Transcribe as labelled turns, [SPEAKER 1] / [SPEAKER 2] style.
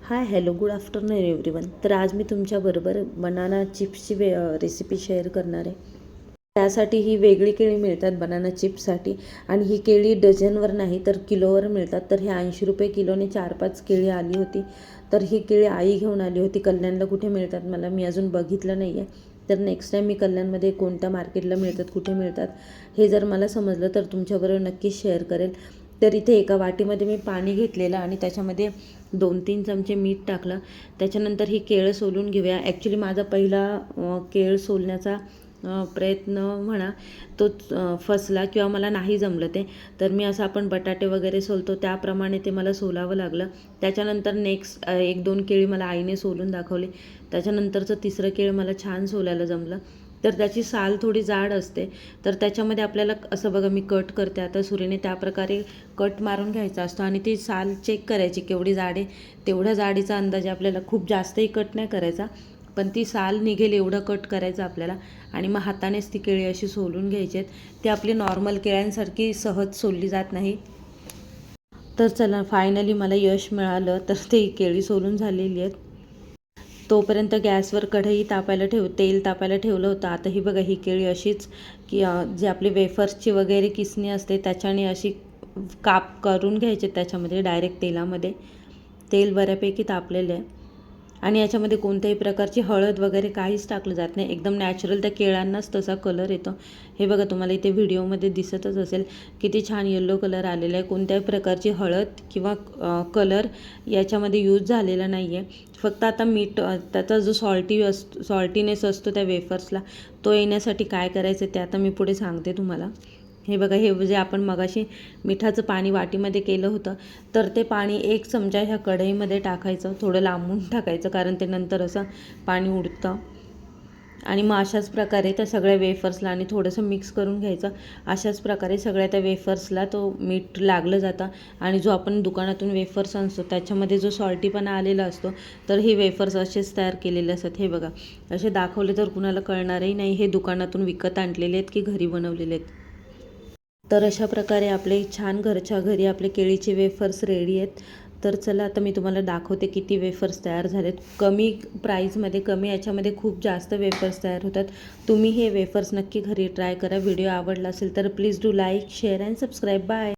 [SPEAKER 1] Hi hello good afternoon everyone. तर आज मी तुमच्याबरोबर बनाना चिप्सची रेसिपी शेअर करणार आहे. त्यासाठी ही वेगळी केळी मिळतात बनाना चिप्ससाठी, आणि ही केळी डझनवर नाही तर किलोवर मिळतात. तर हे 80 रुपये किलोने 4-5 केळी आली होती. तर ही केळी आई घेऊन आली होती. कल्याणला कुठे मिळतात मी अजून बघितलं नाही आहे. तर नेक्स्ट टाईम मी कल्याणमध्ये कोणत्या मार्केटला मिळतात, कुठे मिळतात हे जर मला समजलं तर तुमच्याबरोबर नक्कीच शेअर करेल. तर इथे एका वाटीमध्ये मी पाणी घेतलेलं आणि त्याच्यामध्ये 2-3 चमचे मीठ टाकलं. त्याच्यानंतर ही केळं सोलून घेऊया. ॲक्च्युली माझा पहिला केळ सोलण्याचा प्रयत्न म्हणा तो फसला किंवा मला नाही जमलं ते. तर मी असं आपण बटाटे वगैरे सोलतो त्याप्रमाणे ते मला सोलावं लागलं. त्याच्यानंतर नेक्स्ट 1-2 केळी मला आईने सोलून दाखवली. त्याच्यानंतरचं तिसरं केळ मला छान सोलायला जमलं. तर त्याची साल थोडी जाड असते. तर त्याच्यामध्ये आपल्याला असं बघा मी कट करते आता सुरीने, त्याप्रकारे कट मारून घ्यायचा असतो आणि ती साल चेक करायची केवढी जाड आहे. तेवढ्या जाडीचा अंदाजे आपल्याला खूप जास्तही कट नाही करायचा, पण ती साल निघेल एवढं कट करायचं आपल्याला. आणि मग हातानेच ती केळी अशी सोलून घ्यायची आहेत. ती आपली नॉर्मल केळ्यांसारखी सहज सोलली जात नाही. तर चला फायनली मला यश मिळालं. तर ती केळी सोलून झालेली आहेत. तोपर्यंत गॅसवर कढई तापायला तेल तापायला ठेवलं होतं. आता ही बघा ही केळी अशीच की जी आपली वेफर्सची वगैरे किसणी असते त्याच्याने अशी काप करून घ्यायचे त्याच्यामध्ये डायरेक्ट तेलामध्ये. तेल बऱ्यापैकी तापलेलं आहे आणि याच्यामध्ये कोणत्याही प्रकारची हळद वगैरे काहीच टाकलं जात नाही. एकदम नॅचरल त्या केळांनाच तसा कलर येतो. हे बघा तुम्हाला इथे व्हिडिओमध्ये दिसतच असेल किती छान येलो कलर आलेला आहे. कोणत्याही प्रकारची हळद किंवा कलर याच्यामध्ये यूज झालेला नाही आहे. फक्त आता मीठ, त्याचा जो सॉल्टीनेस असतो त्या वेफर्सला तो येण्यासाठी काय करायचं ते आता मी पुढे सांगते तुम्हाला. हे बघा हे जे आपण मगाशी मिठाचं पाणी वाटीमध्ये केलं होतं, तर ते पाणी 1 चमचा ह्या कढईमध्ये टाकायचं. थोडं लांबून टाकायचं कारण ते नंतर असं पाणी उडतं. आणि मग अशाच प्रकारे त्या सगळ्या वेफर्सला आणि थोडंसं मिक्स करून घ्यायचं. अशाच प्रकारे सगळ्या त्या वेफर्सला तो मीठ लागलं जातं. आणि जो आपण दुकानातून वेफर्स आणतो त्याच्यामध्ये जो सॉल्टीपणा आलेला असतो, तर हे वेफर्स असेच तयार केलेले असतात. हे बघा असे दाखवले तर कुणाला कळणारही नाही हे दुकानातून विकत आणलेले आहेत की घरी बनवलेले आहेत. तर अशा प्रकारे आपले छान घरच्या घरी आपले केळीचे वेफर्स रेडी आहेत. तर चला आता मी तुम्हाला दाखवते किती वेफर्स तयार झालेत. कमी प्राईजमध्ये, कमी याच्यामध्ये खूप जास्त वेफर्स तयार होतात. तुम्ही हे वेफर्स नक्की घरी ट्राय करा. व्हिडिओ आवडला असेल तर please do like, share and subscribe. Bye.